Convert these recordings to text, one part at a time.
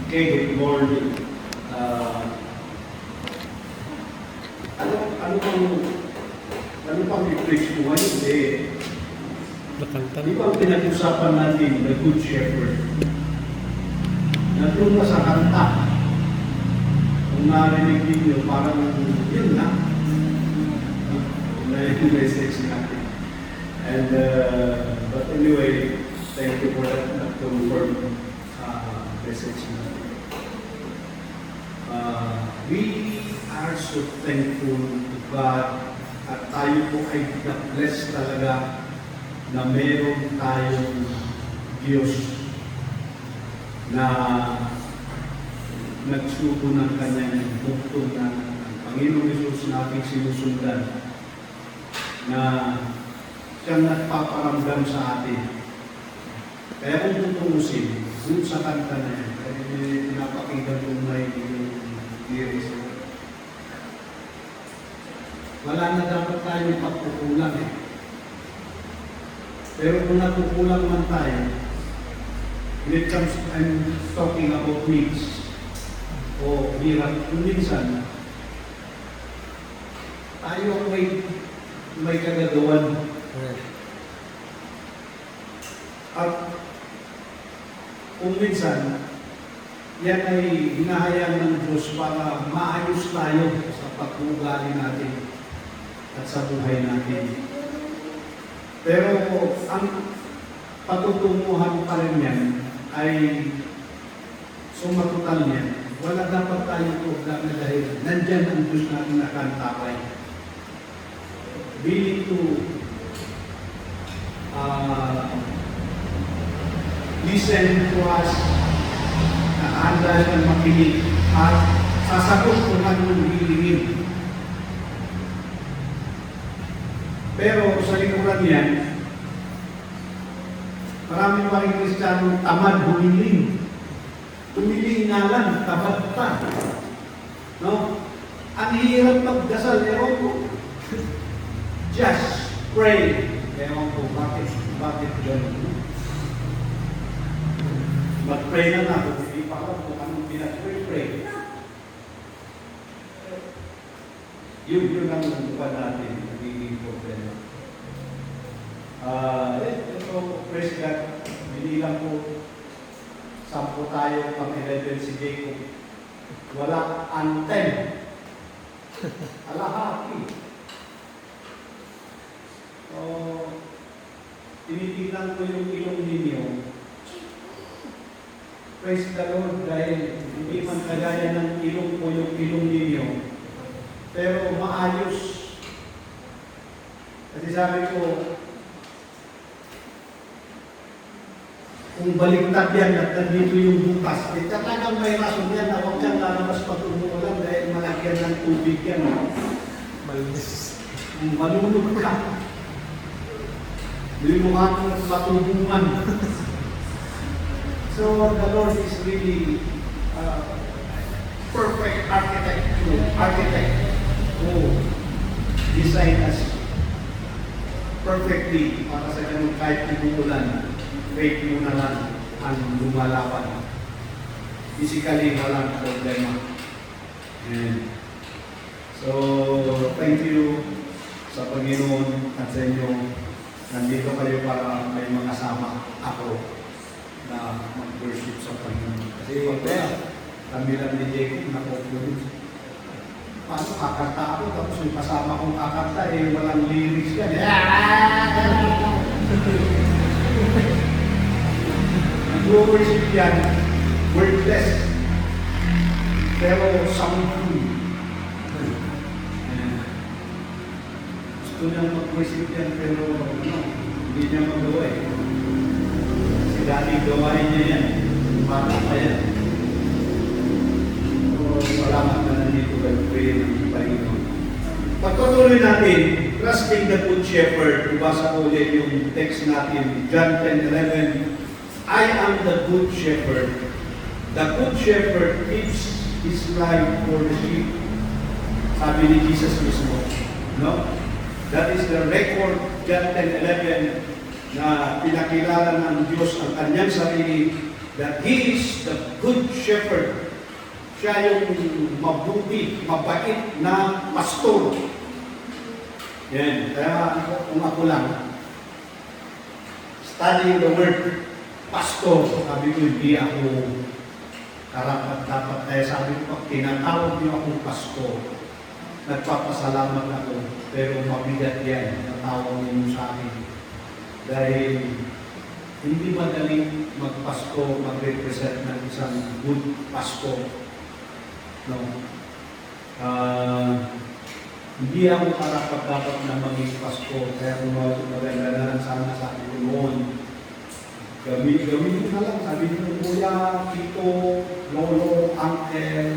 Okay, good morning. Ano pang i-preach mo ngayon? Di ba pinag-usapan natin the Good Shepherd? Nandun na sa kanta. Kung narinig ninyo, parang yun na. Na yung message natin. And, but anyway, thank you for that confirm message natin. We are so thankful to God at tayo po ay na-bless talaga na meron tayong Diyos na nagsuko ng kanyang buktong na ang Panginoong Hesus nating sinusundan na siyang nagpaparamdam sa atin. Kaya kung tutungusin, dun sa kanta na yan, kaya pinapakinggan ko na yung lyrics. Wala na dapat tayong pagkukulang eh. Pero kung natukulang man tayo, when it comes, I'm talking about needs o hirap, kung minsan, tayo ang may kagagawan. At kung minsan, yan ay hinahayaan ng Diyos para maayos tayo sa pag-uugali natin at sa buhay natin. Pero ang patutunguhan pa rin yan ay sumatotal niyan. Wala dapat tayong problema dahil nandyan ang Diyos natin nakantapay. Willing to listen to us, handa siyang makinig at sasagot kung anong hilingin. Pero sa likuran yan, maraming pa rin Kristiyano tamad humiling. Humiling nga lang, tamad pa. No? Ang hirap magdasal, ewan ko. Just pray. Ewan ko, bakit gano'n? Mag-pray na nga, kung hindi pa ako, kung anong pinag-pray. Yun ang buwan natin, nagiging problema. Ito, praise God, binilang ko, 10 tayo, pang-11 si Jacob. Wala anthem. Alahati. So, tinitignan ko yung ilong ninyo. Praise the Lord, dahil hindi man kagaya ng ilong ko yung ilong ninyo. Pero maayos. Kasi sabi ko, kung baliktad yan at nandito yung bukas, talagang may rason yan na huwag kang lalabas patumulan dahil malagyan ng tubig yan. Malinis. Malulog ka. Hindi mo nga kung matubungan. So the Lord is really perfect architect who designed us perfectly para sa ganun kahit tumulan. Faith mo na lang ang lumalaban. Physically, walang problema. And so, thank you sa Panginoon at sa inyo. Nandito kayo para may mga sama ako na mag-worship sa Panginoon. Kasi kami lang ni Jacob na conclude. Paano kakanta ako tapos yung kasama kong kakanta walang lyrics yan. Nag-worship yan, wordless, pero soundful. Gusto niyang mag-worship yan, pero hindi niya magawa Si Daddy gawain niya yan, bata pa yan. So, salamat na nandito kayo ng Panginoon. Pagpatuloy natin, trusting the Good Shepherd, ibasa ko ulit yung text natin, John 10:11. I am the Good Shepherd. The Good Shepherd gives his life for the sheep. Sabi ni Jesus mismo. No? That is the record, John 10:11, na pinakilala ng Diyos ang kanyang sarili that He is the good shepherd. Siya yung mabuti, mabait na pastor. Yan. Kaya kung ako lang, studying the word pastor, sabi ko hindi ako karapat-dapat. Kaya sabi ko, pag tinatawag niyo akong pastor, nagpapasalamat ako. Pero mabigat yan, natawag niyo sa akin. Dahil hindi madaling magpasto, mag-represent ng isang good pastor. No? Hindi ako karapat-dapat na maging pastor. Kaya kung maganda na lang sana sa akin ko noon, gawin ko na lang. Sabi ko, kuya, tito, lolo, uncle,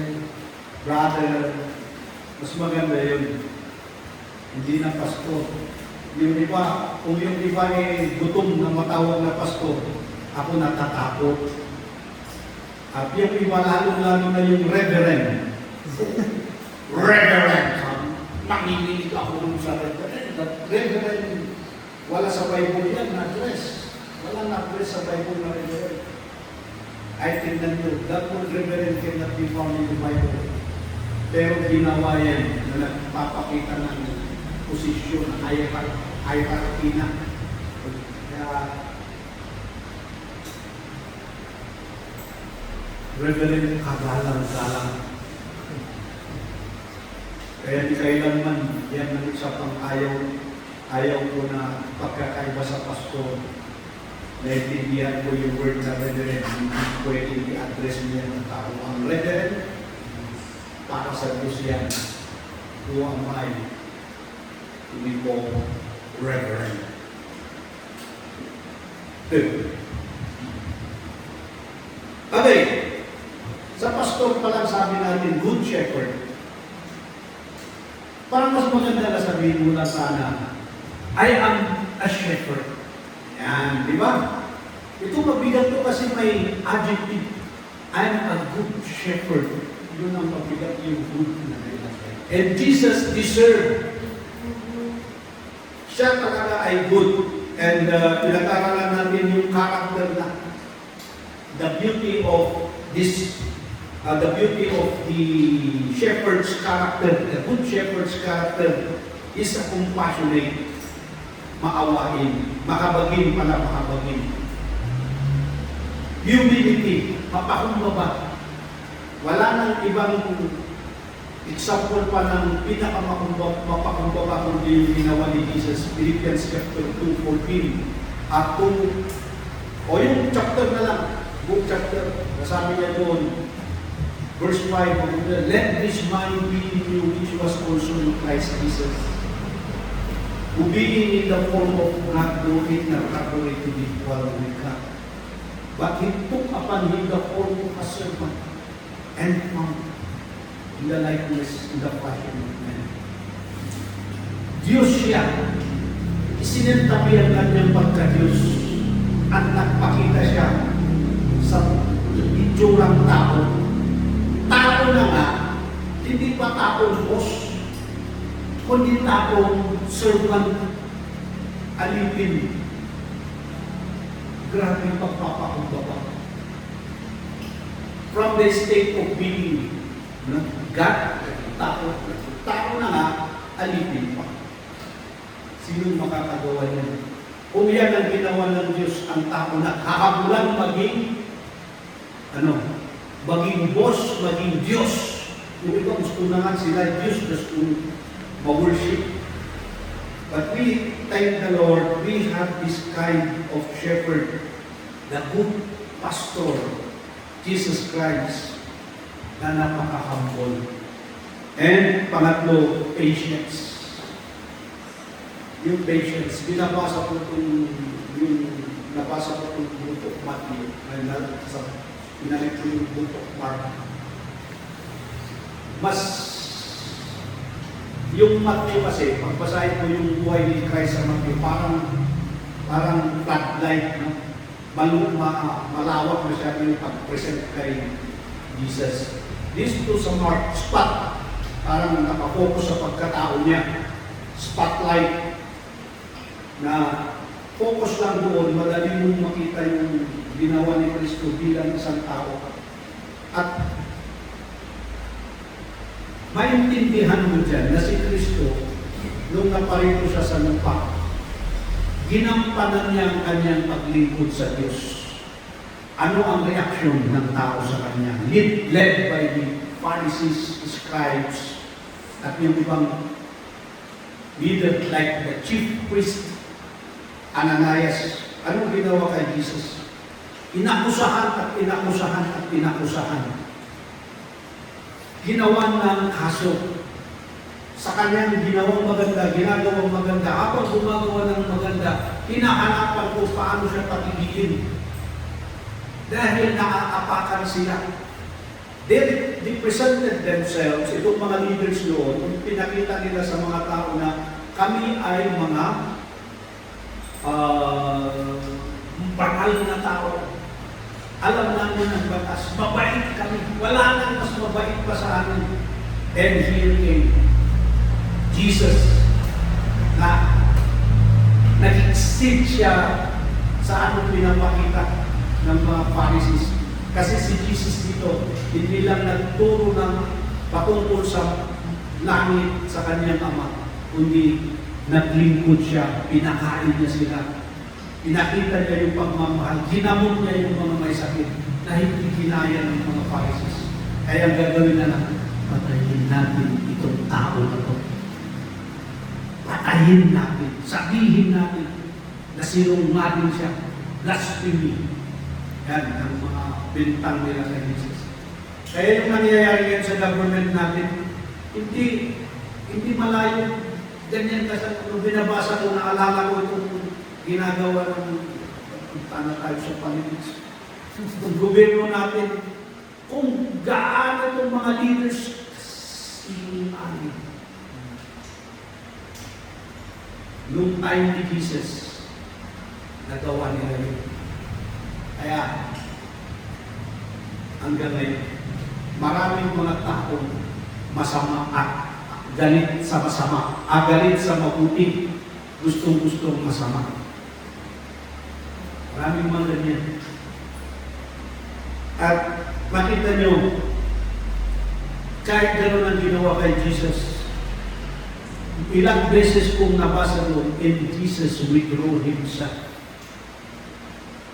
brother. Mas maganda yun. Hindi na pastor. Yung iba, kung yung iba ay gutom na matawag na pastor, ako natatakot. At yung iba lalo na yung reverend. Reverend. Nanginginig ako dun sa reverend. That reverend, wala sa Bible yan na-address. Wala na-address sa Bible na reverend. I tingnan nyo, that word reverend cannot be found in the Bible. Pero ginawa yan na nagpapakita ng posisyon, hierarchy na. Kaya, reverend, kagalang-galang. Kaya di kailanman, yan ang isa pang ayaw ko na pagkakaiba sa pastor. Naintindihan ko yung word na reverend, hindi pwede i-address niya ng tao. Ang reverend, para sa Diyos yan. Who am I to be called reverend? Okay. Sa pastor pa lang sabi natin, good shepherd. Parang mas maganda na sabihin mo na sana, I am a shepherd. Yan, di ba? Ito mabigat to kasi may adjective. I am a good shepherd. Yun ang mabigat yung good na nilagay. And Jesus deserved. Siya talaga ay good. And pinag-aralan natin yung character na the beauty of this the beauty of the shepherd's character, the good shepherd's character is a compassionate, maawain, makabagin pala makabagin. Humility, mapakumbaba. Wala nang ibang example pa ng pinakamapakumbaba kundi yung ginawa ni Jesus, Philippians chapter 2:14. At kung, o yung chapter na lang, book chapter, nasabi niya doon, verse 5, let this mind be in you which was also in Christ Jesus, who being in the form of God, though it not robbery to be equal with God, but He took upon Him the form of a servant, and found in the likeness, in the fashion of man. Diyos siya, isinentabi ang kanyang pagka-Diyos, at nagpakita siya sa itsurang tao. Tao na nga, hindi pa taong boss, kundi taong servant, alipin. Grabe yung pagpapakumbaba. From the state of being God, tao na nga, alipin pa. Sino makakagawa niya? Kung yan ang ginawa ng Diyos, ang tao na kakabulan maging maging boss, maging Diyos. Yung iba gusto na nga sila Diyos, gusto ma-worship. But we thank the Lord, we have this kind of shepherd, the good pastor, Jesus Christ, na napaka-humble. And pangatlo, patience. Yung patience, binabasa ko yung nabasa ko itong buto Matthew, pinalik ko yung buto Mark. Yung Matthew kasi, pagbasahin mo yung buhay ni Christ sa Matthew, parang floodlight, no? Malawak masyado yung pag-present kay Jesus. This to sa Mark, spot, parang nakafocus sa pagkatao niya. Spotlight, na focus lang doon, madali mong makita yung ginawa ni Kristo bilang isang tao. At maintindihan mo dyan na si Kristo, nung naparito siya sa lupa, ginampanan niya ang kanyang paglingkod sa Diyos. Ano ang reaksyon ng tao sa kanya? Led by the Pharisees, scribes, at yung ibang leader like the chief priest, Ananias. Anong ginawa kay Jesus? Inakusahan at inakusahan at inakusahan. Ginawa ng kaso. Sa kanyang ginawang maganda, ginagawang maganda. Habang gumagawa ng maganda, hinahanapan ko paano siya patigilin. Dahil nakaapakan sila. They presented themselves, itong mga leaders noon, pinakita nila sa mga tao na kami ay mga banal na tao. Alam namin ang batas. Mabait kami. Wala nang mas mabait pa sa amin. And here came Jesus na nag-exceed siya sa anong pinapakita ng mga Pharisees. Kasi si Jesus dito, hindi lang nagturo ng patungkol sa langit sa kanyang ama, kundi naglingkod siya, pinakain niya sila. Pinakita niya yung pagmamahal, ginamot niya yung mga may sakit na hindi kinaya ng mga Pharisees. Kaya ang gagawin na lang, patayin natin itong tao na ito. Patayin natin, sabihin natin na sinungaling siya, blasphemy. Yan ang mga bintang nila kay Jesus. Kaya yung nangyayari yan sa government natin, hindi malayo. Ganyan kasi kung binabasa ko, naalala ko itong ginagawa ng punta tayo sa politics. Kung gobyerno natin, kung gaano itong mga leaders, sinungaling. Nung time ni Jesus, nagawa nila yun. Kaya, hanggang ngayon, maraming mga taong masama at galit sa masama, galit sa mabuti, gustong-gustong masama. Maraming mga ganyan. At makita nyo, kahit gano'n ang ginawa kay Jesus, ilang beses kong nabasa doon, and Jesus withdrew himself.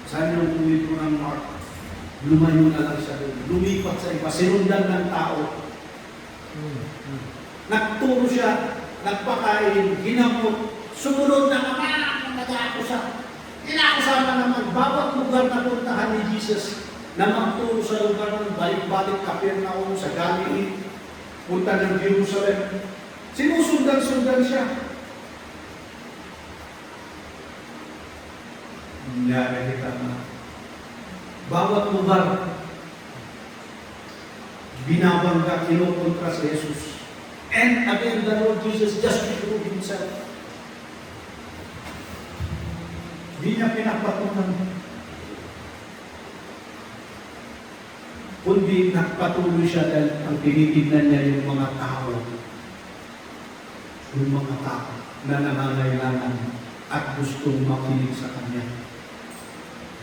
Saan yung uwi ko ng Mark? Lumayo na lang siya doon. Lumipat sa iba. Sinundan ng tao. Nagturo siya, nagpakain, ginamot, sumunod na naman ang nag-aakusa. Inaakusa na naman, bawat lugar na puntahan ni Jesus na magturo sa lugar ng balik-balik, Capernaum, sa Galilee, punta ng Jerusalem. Sinusundan-sundan siya. Nakakita na. Bawat lugar, binabangga, kinukontra si Jesus. And again, the Lord Jesus just proved himself. Di niya pinapatunan. Kundi nagpatuloy siya dahil ang tinitignan niya yung mga tao. Yung mga tao na nangangailangan at gustong makinig sa Kanya.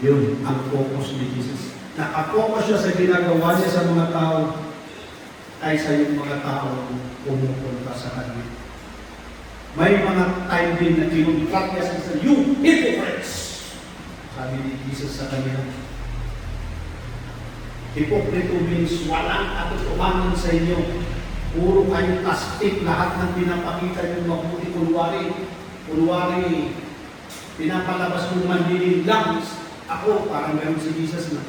Yun ang focus ni Jesus. Nakapokus siya sa ginagawa niya sa mga tao kaysa yung mga tao pumupunta sa Kanya. May mga time din na kinuntract niya sa you hypocrites! Sabi ni Jesus sa kanila. Hipokrito means walang katotohanan sa inyo. Puro kayo plastic, lahat ng pinapakita yung mabuti, kunwari, pinapalabas mong mandiling lang. Ako, parang gano'n si Jesus na.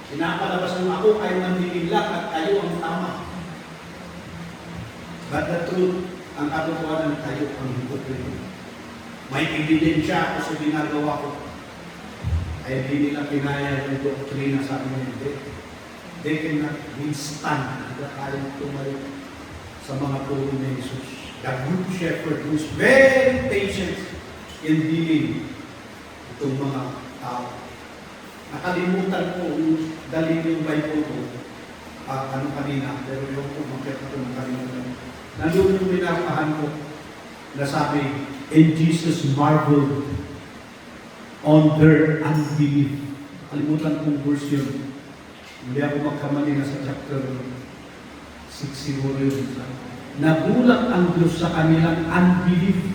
Pinapalabas mong ako, kayo mandiling lang at kayo ang tama. But the truth, ang katotohanan, kayo ang hipokrito. May ebidensya ako sa ginagawa ko. Ay hindi nila kinaya yung doktrina sa amin. They cannot withstand na kayang tumalik sa mga turo ni Jesus. The good shepherd who is very patient in dealing itong mga tao. Nakalimutan ko dalhin yung Bible ko kanina, pero yung kumakit ako nakalimutan. Nandun yung pinapahan ko na sabi, and Jesus marveled on their unbelief. kalimutan kong verse yun. Hindi ako magkamali na sa chapter 6 siguro yun. Nagulat ang Diyos sa kanilang unbelief.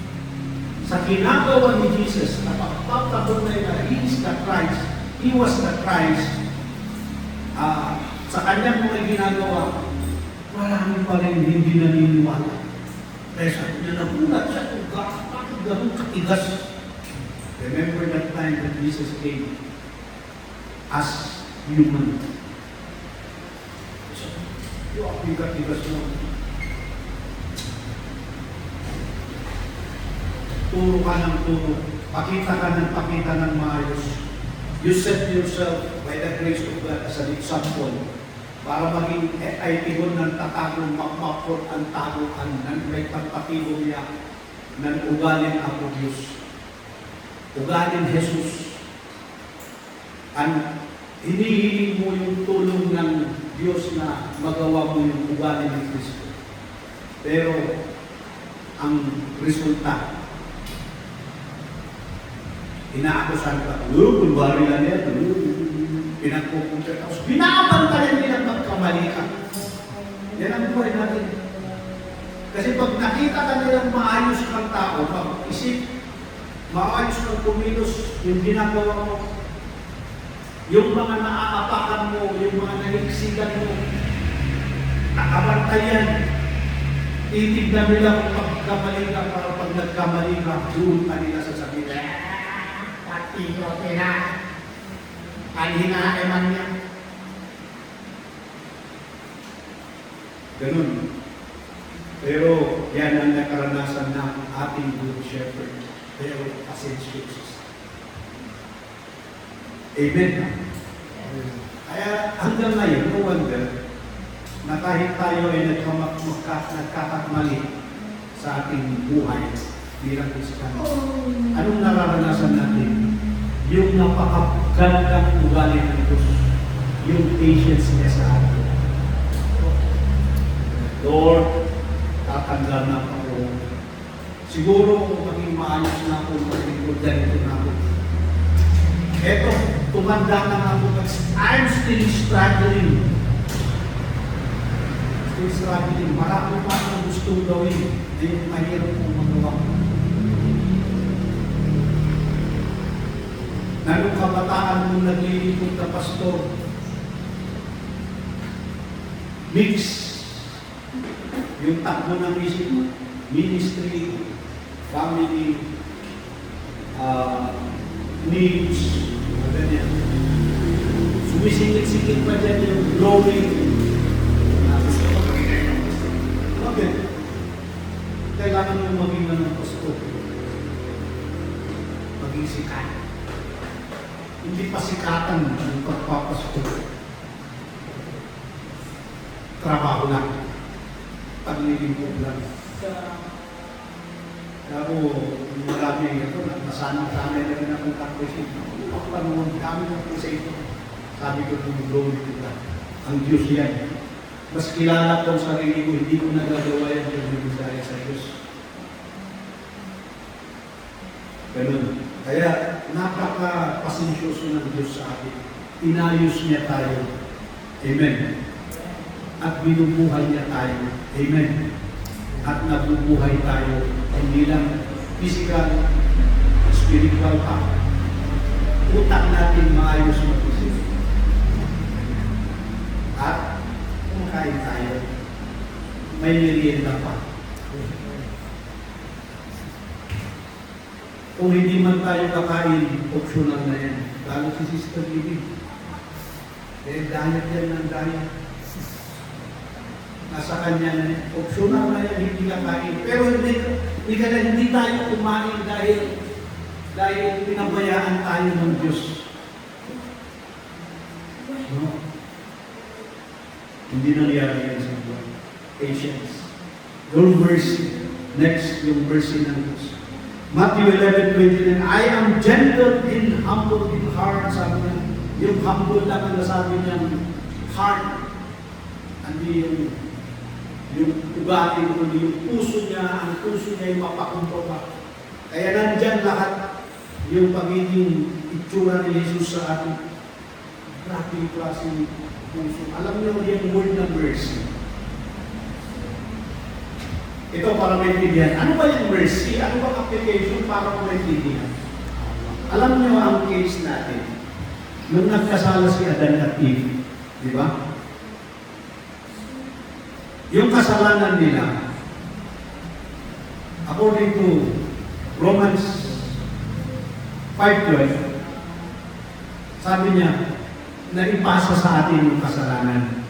Sa ginagawa ni Jesus, napagpapatunay na He is the Christ. He was the Christ. Sa kanyang mga ginagawa, marami pa rin hindi naniniwala. Kaya sabi niya, nagulat siya, bakit ganun katigas? Remember that time that Jesus came as human. Yung tigas mo. Turo ka ng turo. Pakita ka ng maayos. You set yourself by the grace of God as an example para maging itigon ng tatagong makmapot ang taguan ng may pagpatibong niya ng ugalin ako Diyos. Ugalin Jesus. Hinihiling mo yung tulong ng Diyos na magawa mo yung ugali ng Kristo. Pero, ang resulta, inaakusan ka, kulwari lang yan, pinagpupunta ka, binabantayan nilang magkamali ka. Yan ang buhay natin. Kasi pag nakita ka nilang maayos kang tao, pag-isip, maayos kang kumilos, yung ginagawa mo, yung mga naaapakan mo, yung mga naliksikan mo, nakabantayan, titignan nila kung pagkamali ka para pag nagkamali ka, doon ka nila sasabihin, patino na, anhinaeman niya. Ganun. Pero yan ang nakaranasan ng ating good shepherd. Pero pasensyosos. Amen. Kaya hanggang ngayon, no wonder, na kahit tayo ay nagkakatmali sa ating buhay bilang Kristiyano, anong nararanasan natin? Yung napakagandang ugali ng Diyos, yung patience niya sa atin. Lord, tatanggal na ako. Siguro kung maging maayos na ako, maging ganito na ako. Eto, tumanda na ako, but I'm still struggling. Marami pa akong gustong gawin. Hindi yung mahirap kong magawa. Nanong kabataan mong naglilipot na pastor, mix yung takbo ng ministry, family, needs, ganyan. Sumisingit-singit pa dyan yung glory. Bakit? Kailangan mo maging ng pastor. Maging sikat. Hindi pa sikatan ang pagpapastor. Trabaho lang. Paglilingkod lang. Kaya ko, marami ito, nasanay na rin akong takwisin. Ako pa naman, kami na po sa ito. Sabi ko kung glory to God. Ang Diyos yan. Mas kilala ko ang sarili ko, hindi ko nagagawa yan yung dahil sa Diyos. Ganun. Kaya, napaka-pasensyoso ng Diyos sa atin. Inayos niya tayo. Amen. At binubuhay niya tayo. Amen. At nabubuhay tayo. Hindi lang physical, spiritual pa. Utak natin maayos mag-isip. At kumakain tayo. May merienda pa. Kung hindi man tayo kakain, optional na yan. Lalo si Sister Libby. Diet yan ng diet. Nasa kanya na yan. Optional na yan, hindi kakain. Pero hindi tayo kumain dahil pinabayaan tayo ng Diyos. No? Hindi nangyari yan sa buhay. Patience. Your mercy. Next, yung mercy ng Diyos. Matthew 11:29, I am gentle and humble in heart. Sabi niya, yung humble lang ang nasabi niyang heart. Hindi yung ugali ko, yung puso niya, ang puso niya yung mapakumbaba. Kaya nandyan lahat yung pagiging itsura ni Jesus sa atin. grabe yung klaseng puso. Alam niyo yung word na mercy. Ito para maintindihan. Ano ba yung mercy? Ano ba application para maintindihan? Alam niyo ang case natin. Nung nagkasala si Adan at Eve, di ba? Yung kasalanan nila, according to Romans 5:12, sabi niya, na ipasa sa atin yung kasalanan.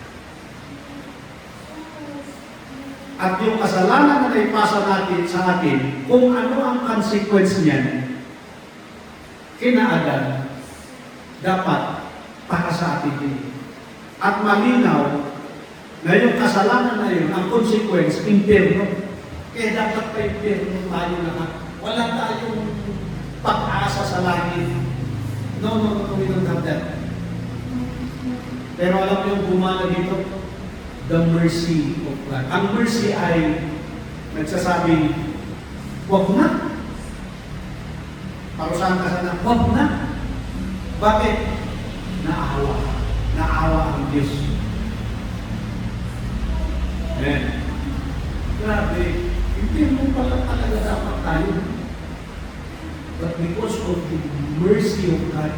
At yung kasalanan na naipasa natin sa atin, kung ano ang consequence niyan, kina Adan, dapat para sa atin din. At malinaw na yung kasalanan na yun, ang consequence, impierno. Kaya dapat pa impierno tayo lahat. Wala tayong pag-asa sa langit. No, we don't have that. Pero alam mo yung gumana dito? The mercy of God. Ang mercy ay nagsasabing, wag na. Parusahan ka sana, wag na. Bakit? Naawa. Naawa ang Diyos. Amen. Grabe. Hindi mo pala talaga dapat tayo. But because of the mercy of God,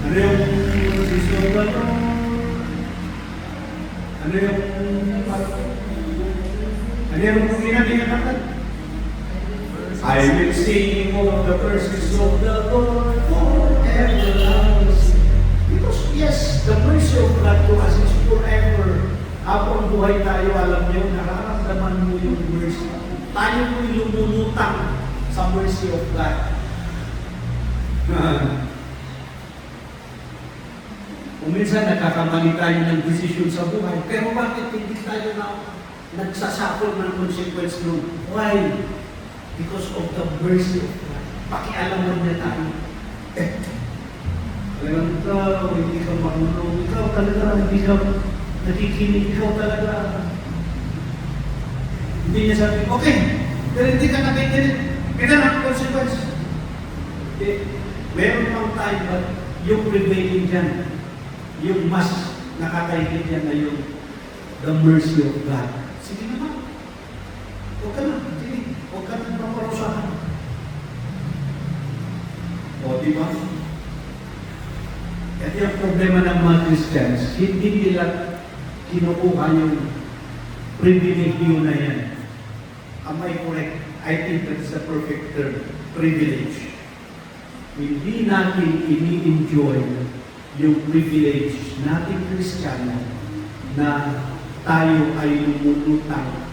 ano yung desisyon ba ito? Ano yung pinag-iingat? I will sing all the verses of the Lord forever. Because yes, the mercy of God to us is forever. Habang buhay tayo, alam niyo, nararamdaman mo yung mercy. Tayo mo'y lumulutang sa mercy of God. Kung minsan nagkakamali tayo ng desisyon sa buhay, pero bakit hindi tayo na nagsasakol ng consequence nun? Why? Because of the mercy of God. Pakialaman niya tayo. Alam ikaw, hindi ka marunong. Ikaw talaga, hindi ka nakikinig. Ikaw talaga. Hindi niya sabi, okay, pero hindi ka nakikinig. Ito na ang consequence. Meron pang time, but yung prevailing dyan, yung mas nakakaigit yan na yung the mercy of God. Sige naman. Huwag ka na. Sige. Huwag ka na paparusahan. O, di ba? At yung problema ng mga Christians, hindi nila kinukuha yung privilege na yan. Am I correct? I think that's the perfect term. Privilege. Hindi natin ini-enjoy yung privilege natin Kristiyano na tayo ay lumulutang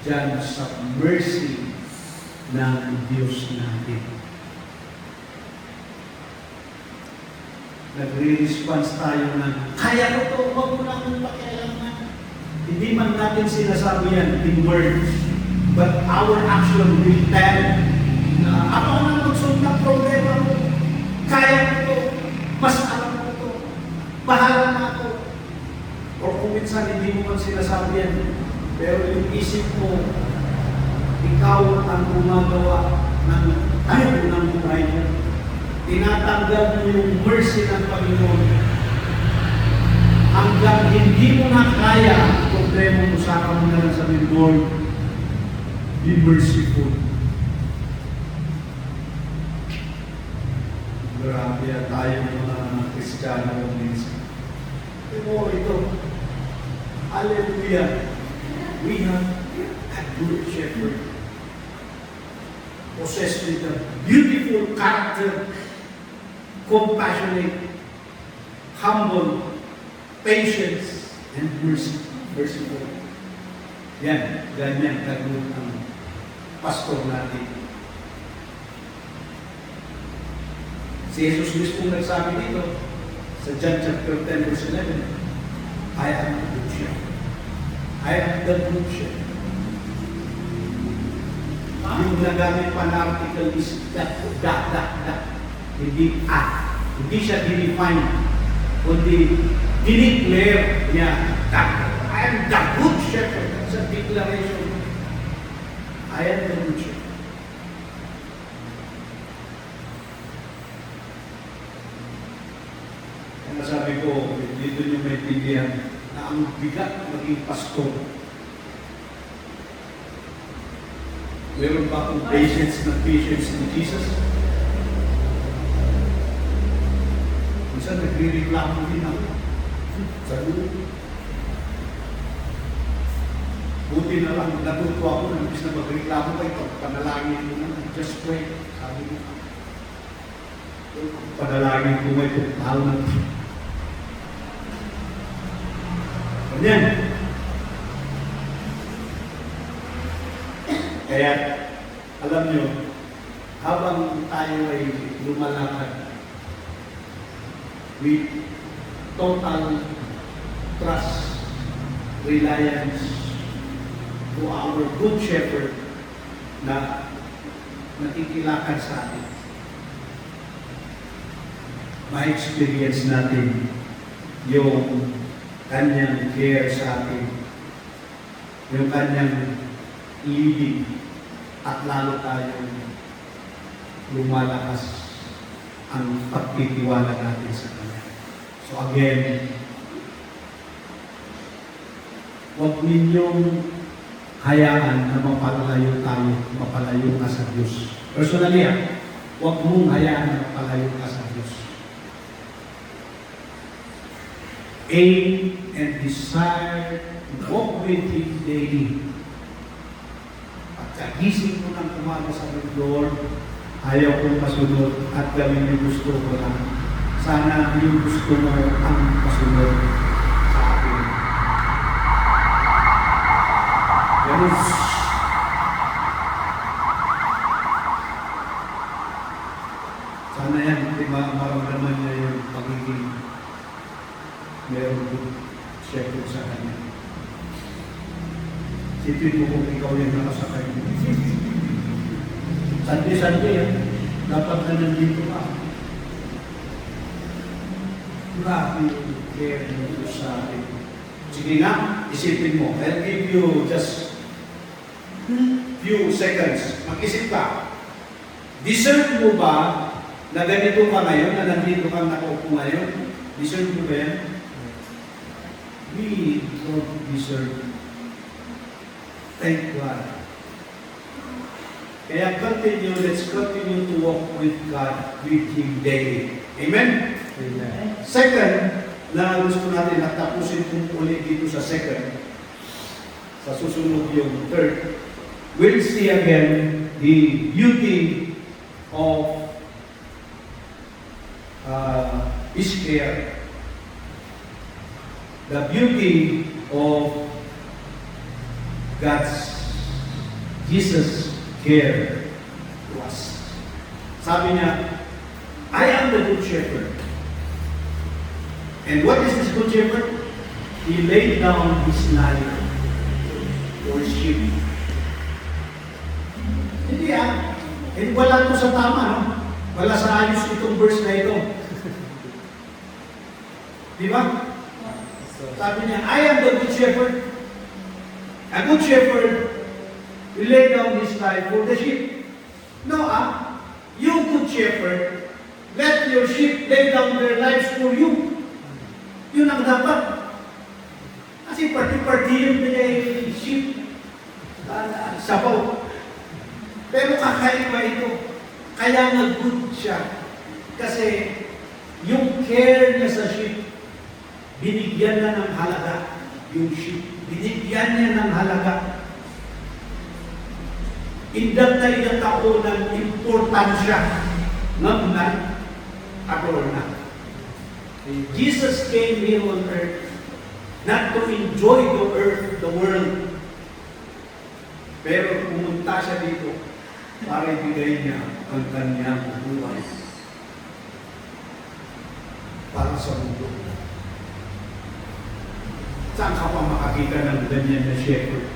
dyan sa mercy ng Diyos natin. Nagre-response tayo na, kaya ko to, huwag mo namin pakialaman. Hindi man natin sinasabi yan in words, but our action will tell na ako na magsunod ng problema mo. Kaya ko to, mas alam ko to, bahala na ako. O kung minsan hindi mo man sinasabi yan, pero yung isip mo, ikaw ang gumagawa ng tayo ng buhay niya. Tinatanggal mo yung mercy ng Panginoon. Hanggang hindi mo na kaya ang problema mo, saka mo na lang sabihin, Lord, be merciful. Grabe tayo mga Kristiyano minsan. Pero ito, hallelujah, we have a good shepherd possessed with a beautiful character, compassionate, humble, patience, and merciful. Yan, ganyan kagod ang pastor natin. Si Jesus mismo nagsabi dito sa John chapter 10 verse 11, I am the good shepherd. I am the good shepherd. Yung nagamit pa na article is that. Hindi at. Hindi siya dinefine. Kundi dineclare niya that I am the good shepherd. That's a declaration. I am the good shepherd. Nasabi ko, dito nyo maintindihan na ang bigat maging pastor. Meron ba akong patience ni Jesus? Minsan nagre-reklamo din ako. Sa dulo. Buti na lang, natuto ako na imbis na magreklamo kayo, panalangin mo na, just pray. Sabi ko, panalangin ko may pagtahal na. Ganyan. Kaya, alam nyo, habang tayo ay lumalakad with total trust, reliance to our good shepherd na nakikilakad sa atin. Ma-experience natin yung kanyang care sa atin, yung kanyang ibig, at lalo tayong lumalakas ang pagtitiwala natin sa Kanya. So again, huwag ninyong hayaan na mapalayo tayo, mapalayo ka sa Diyos. Personally, huwag mong hayaan na mapalayo ka sa Diyos. Aim and desire to walk with Him daily. Kagising ko ng umaga sa Lord, ayaw kong masunod at gawin yung gusto ko lang. Sana yung gusto mo ang masunod sa akin. Ganun. Sana yan, maramdaman niya yung pagiging meron good shepherd sa kanya. Sipin mo kung ikaw yung nakasakay mo. Sandi-sandi dapat na nandito ka. Grabe yung care ng Diyos sa atin. Sige nga, isipin mo. I'll give you just few seconds. Mag-isip ka. Deserve mo ba na ganito ka ngayon, na nandito kang nakaupo ngayon? Deserve mo ba yan? We don't deserve. Thank God. Kaya let's continue to walk with God, with Him daily. Amen? Amen. Second, na gusto natin natapusin kung ulit dito sa second, sa susunod yung third, we'll see again the beauty of His care. The beauty of Jesus' care to us. Sabi niya, I am the good shepherd. And what is this good shepherd? He laid down his life for his sheep. Hindi wala to sa tama, no? Wala sa ayos itong verse na ito. Di ba? Sabi niya, I am the good shepherd. A good shepherd will lay down his life for the sheep. No, you good shepherd, let your sheep lay down their lives for you. Yun ang dapat. Kasi party-party yun pinay sheep. Sabaw. Pero kakaiba ito. Kaya nag-good siya. Kasi yung care niya sa sheep, binigyan na ng halaga. Yung sheep. Binigyan niya ng halaga. Indat na ilang taon ng importansya ng adorna. Jesus came here on earth not to enjoy the world. Pero pumunta siya dito para ibigay niya ang kanyang buhay para sa mundo. Saan ka pa makakita ng ganyan na shepherd?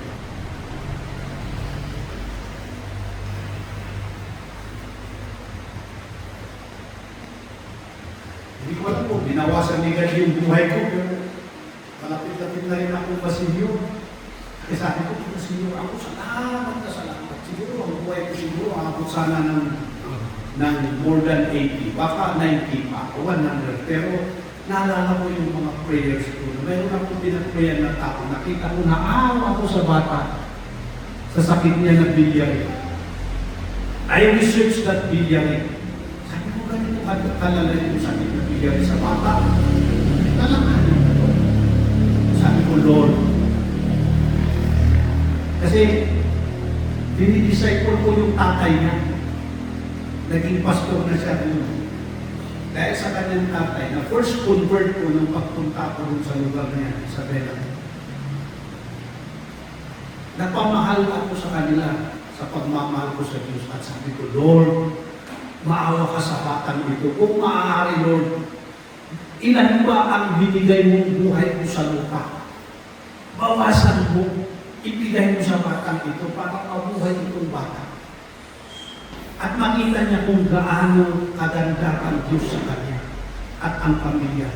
Hindi ko alam po, binawasan ni God yung buhay ko, pero malapit-lapit na rin ako pasilyo. Kasi sabi ko, pasilyo ako, salamat na salamat. Siguro, ang buhay ko siguro, ako sana ng more than 80, baka 90 pa, o 100. Pero naalala ko yung mga prayers ko. Mayroon akong pinag-prayan na tao. Nakita ko na ako sa bata sa sakit niya na biliary. I researched that biliary. Sabi ko, ganito kalala yung sakit na biliary sa bata. Talaga. Sabi ko, Lord. Kasi, dinidisciple ko yung tatay niya. Naging pastor na siya doon. Dahil sa kanyang tatay, na first convert ko nung pagpunta ko sa lugar niya, Isabela. Napamahal ako sa kanila sa pagmamahal ko sa Diyos. At sabi ko, Lord, maawa ka sa batang ito. Kung maaari, Lord, ilan ba ang binigay mong buhay ko sa lupa? Bawasan mo, ibigay mo sa batang ito para mabuhay itong bata. At makita niya kung gaano kaganda ang Diyos sa kanya at ang pamilya.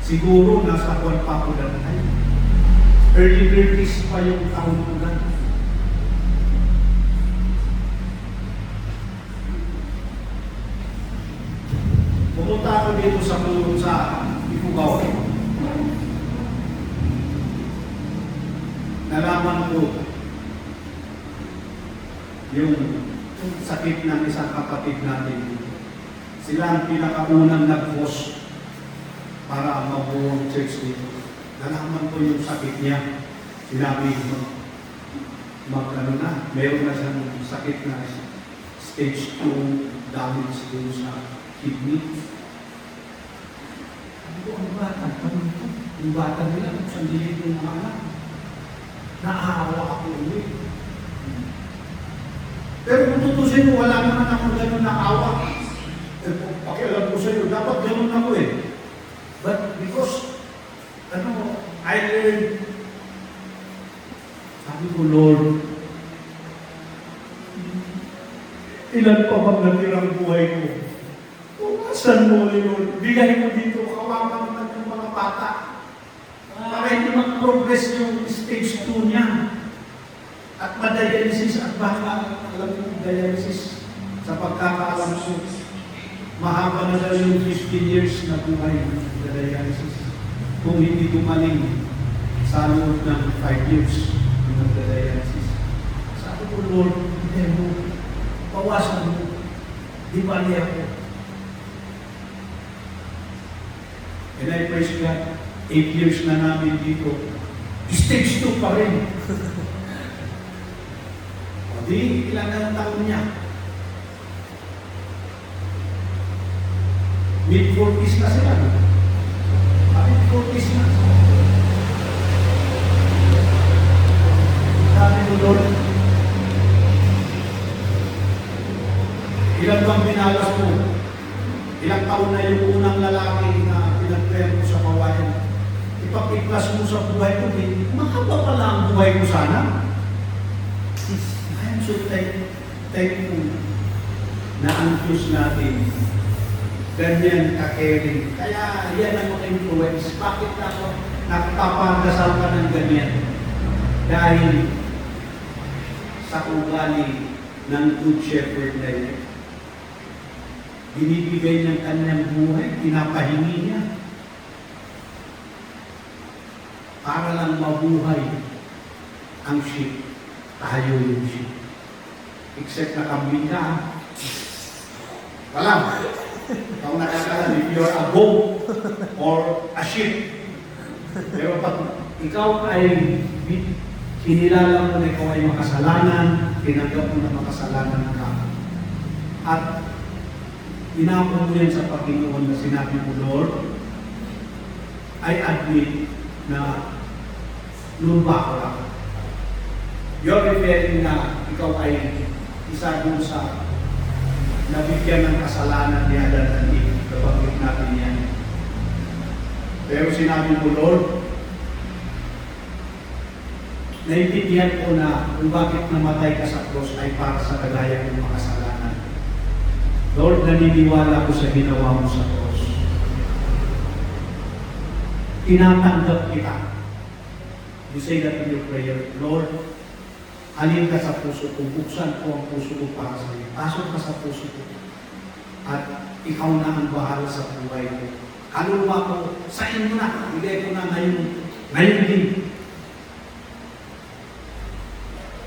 Siguro nasa kwan pa ko dantay. Early 30s pa yung taon ko dantay. Pumunta ako dito sa Ifugao. Nalaman ko yung sakit ng isang kapatid natin. Sila ang pinakaunang nag-host para mabuo ang church dito. Nalaman ko yung sakit niya. Sinabi ko, meron na siyang sakit na stage 2 damage doon sa kidney. Sabi ko, ang bata, yung bata nila, kung saan dilig yung mga anak. Naawa ako ulit. Pero kung tutusin mo, wala naman ako ganun na awa. Pakialam ko sa iyo, dapat ganun ako eh. But because, I learned, sabi ko, Lord, ilan pa bang natirang buhay ko? Kung asan mo, Lord, bigay mo dito, kawawa naman ng mga bata. Para hindi mag-progress yung stage 2 niya. At ma-dialysis at baka, alam mo, dialysis sa pagkakaalam ko, mahaba na daw yung 15 years na buhay ng dialysis. Kung hindi gumaling sa loob ng 5 years ng nagda-dialysis. Sabi ko, Lord, hindi mo, pawasan mo, di ba niya ako? And I praise God, 8 years na namin dito, stage 2 pa rin. O di, ilan na ang taon niya? Mid-40s na sila. Mid-40s na. Sabi ko, Lord, ilan bang binalas mo? Ilang taon na yung unang lalaki na pinag-prayer ko sa kawayan? Ipapiklas mo sa buhay ko, mahaba pala ang buhay ko sana. I am so thankful na ang Diyos natin ganyan ka-caring. Kaya yan ang mga influence. Bakit ako nakapagdasal ka ng ganyan? Dahil sa ugali ng Good Shepherd na yun. Binibigay ng kanyang buhay, pinapahingi niya. Para lang mabuhay ang sheep, tayo yung sheep. Except na kambing ka, wala. Kung nakakalan, if you're a goat or a sheep. Pero pag ikaw ay kinilala mo na ikaw ay makasalanan, tinanggap mo na makasalanan ka. At inako mo yan sa Panginoon na sinabi mo, Lord, I admit na lumba ko lang. You're referring na ikaw ay isa dun sa nabigyan ng kasalanan ni Adan at Eve. Kapag natin yan. Pero sinabi mo, Lord, naiintindihan ko na kung bakit namatay ka sa cross ay para sa kagaya ng mga kasalanan. Lord, naniniwala ko sa ginawa mo sa cross. Tinatanggap kita. You say that in your prayer, Lord, Halin ka sa puso ko, buksan ko ang puso ko para sa iyo. Pasok ka sa puso ko. At ikaw na ang bahala sa buhay ko. Kaluluwa ko, sa inyo na, bigay ko na ngayon din.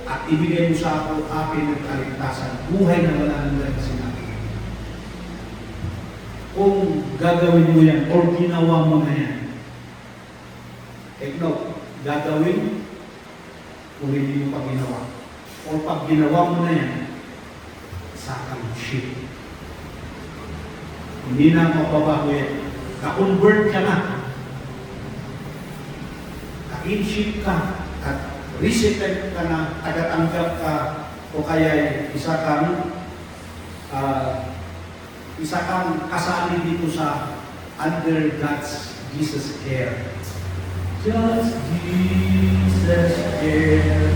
At ibigay mo sa ako akin ng kaligtasan, buhay na wala nang sinabi. Kung gagawin mo yan, or ginawa mo na yan, take note, gagawin, kung hindi mo pa ginawa. O pag ginawa mo na yan, sakang shit. Hindi na mababago yan. Na-convert ka na. Na-in-ship ka. At resettle ka na. Tagatanggap ka. O kaya isa kang kasali dito sa under God's Jesus care. Just Jesus care.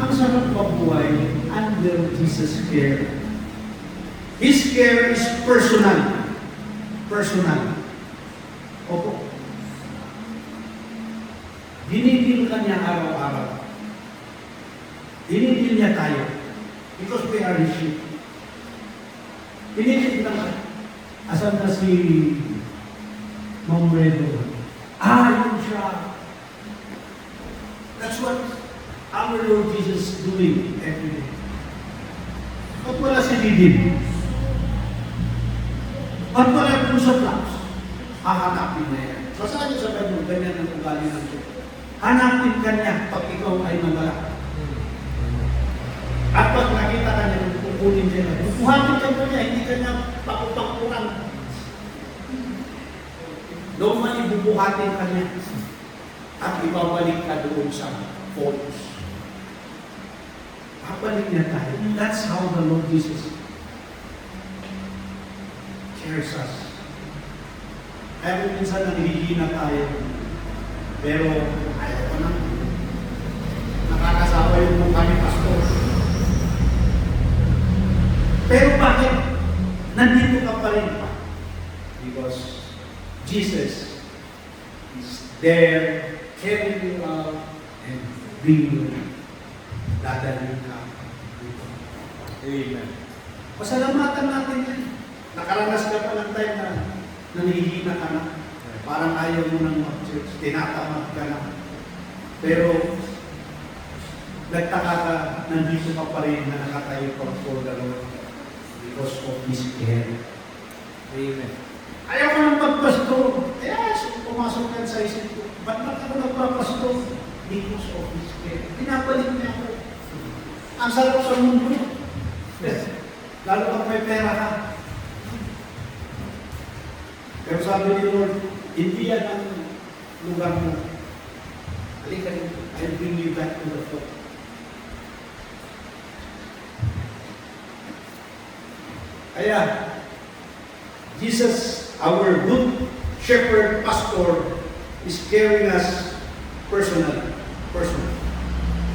Ang sarap mabuhay under Jesus care. His care is personal. Personal. Opo. Dinidil ka niya araw-araw. Dinidil niya tayo. Because we are His sheep. Dinidil lang. Asan na si Ma'am Redo? Yun siya. That's what our Lord Jesus is doing every day. At wala si Didin. At wala po sa flaps. Hahanapin na yan. Basta niyo sa Bible, ganyan ang ugali ng Diyos. Hanapin ka niya pag ikaw ay nawala. At pag nakita ka niya, kukunin siya na. Buhatin ka mo niya, hindi ka niya pakupang-kurang. Normally, bubuhatin ka niya. At ibabalik ka doon sa focus. Babalik niya tayo. That's how the Lord Jesus cares us. Kaya kung minsan nanghihina tayo, pero ayaw ko na. Nakakasawa yung mukha ni Pastor. Pero bakit? Nandito ka pa rin pa. Because Jesus is there, carrying you out, and bringing you. Dadalhin ka dito. Amen. Pasalamatan natin yan. Nakaranas ka pa ng time na nanihihina ka na. Parang ayaw mo nang mag-church. Tinatamad ka na. Pero nagtaka ka, nandito ka pa rin na nakatayo for the Lord because of His care. Amen. Ayaw ka nang magpasto. Yes, pumasok yan sa isip ko. Ba't ako nagpapasto? Because of His care. Pinapalik niya ako. Ang sarap sa mundo. Lalo pag may pera ka. Pero sabi ni Lord, hindi yan ang lugar mo. Halika rin, I'll bring you back to the floor. Kaya, Jesus, our good shepherd, pastor, is carrying us personally.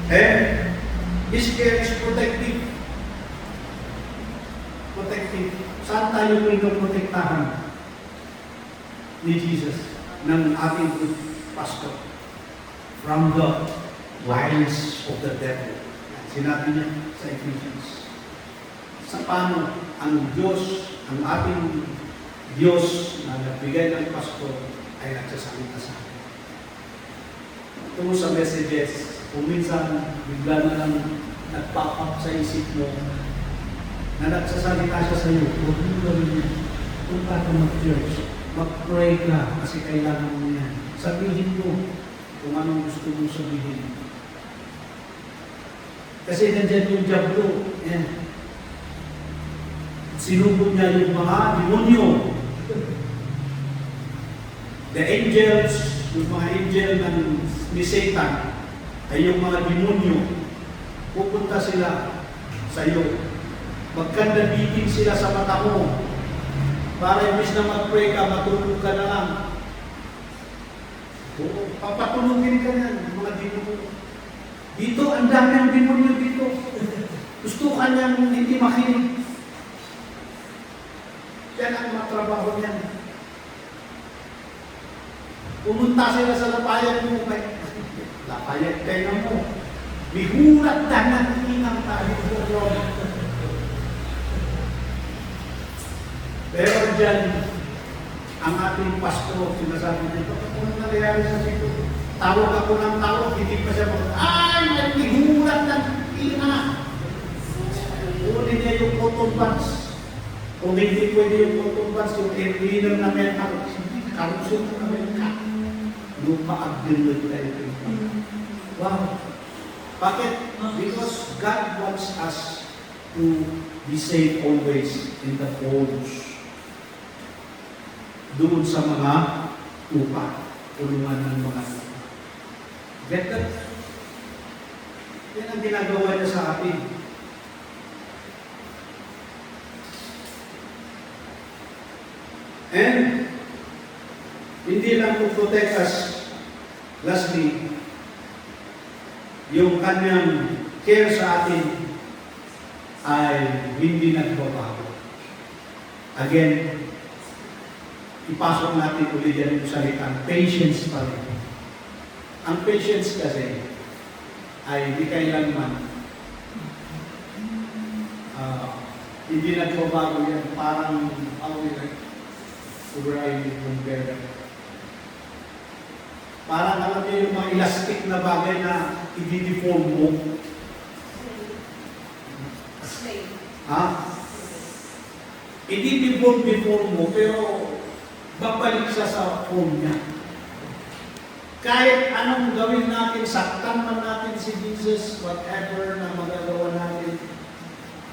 And His care is protective. Protective. Saan tayo pinoprotektahan ni Jesus ng ating good pastor? From the wiles of the devil. Sinabi niya sa Ephesians. Sa paano ang Diyos, ang ating Diyos na nagbigay ng pastor ay nagsasalita sa atin. Ito sa messages, kung minsan bigla na lang nagpapap sa isip mo na nagsasalita siya sa iyo, huwag mo gawin yan. Punta ka mag-church, mag-pray ka kasi kailangan mo yan. Sabihin mo kung anong gusto mong sabihin. Kasi nandiyan yung diablo, sinubog niya yung mga demonyo. The angels, yung mga angel ni Satan, ay yung mga demonyo. Pupunta sila sa iyo. Magkandabitin sila sa mata mo. Para imbis na mag-pray ka, matulog ka na lang. Papatulogin ka yan, mga demonyo. Dito, ang dami ang demonyo dito. Gusto ka niyang hindi makinig. Yan ang matrabaho niyan. Pumunta sila sa Lapayag mo, Lapayag tayo mo. Bihurat na natinang tayo po. Pero dyan, ang ating pastor, sinasabi dito, kung nangyayari sa sito, tawag ako ng tawag, hindi pa siya ay, may bihurat ng ina. Kunin niya yung cotton buds. Kung hindi pwede yung cotton buds, yung air cleaner na metal, karusin na metal. Lupa ang dinod tayo. Wow. Bakit? Because God wants us to be safe always in the folds. Doon sa mga tupa, tulungan ng mga tupa. Get that? Yan ang ginagawa niya sa atin. And hindi lang to protect us, lastly, yung kanyang care sa atin ay hindi nagbabago. Again, ipasok natin ulit yan yung salitang patience pa rin. Ang patience kasi ay di kailanman hindi nagbabago yan. Parang compare. Parang alam niyo yung mga elastic na bagay na i-deform mo. Ha? I-deform mo, pero babalik siya sa form niya. Kahit anong gawin natin, saktan man natin si Jesus, whatever na magagawa natin,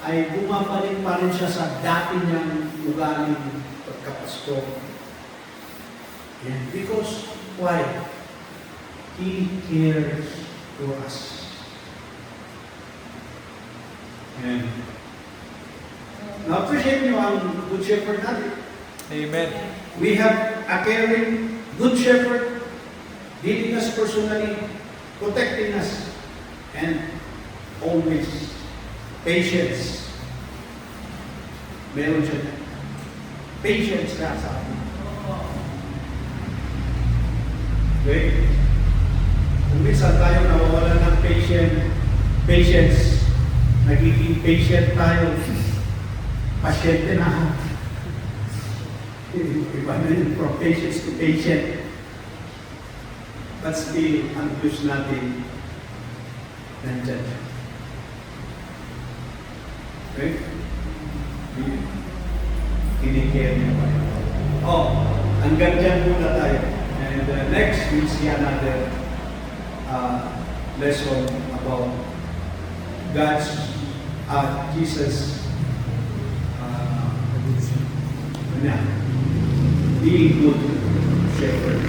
ay bumabalik pa rin siya sa dati niyang ugaling pagkapasto. And because, why? He cares for us. And na-appreciate niyo ang Good Shepherd natin. Amen. We have a caring Good Shepherd leading us personally, protecting us, and always patience. Meron siya. Patience ka sa atin. Okay? Kung minsan tayo nawawalan ng patience, nagiging patient tayo, pasyente na. Iba na yun, from patience to patient. But still, ang Diyos natin, nandyan siya. Okay? Kinikare niya pa. Hanggang dyan muna tayo. And next, we'll see another lesson about Jesus being good shepherd.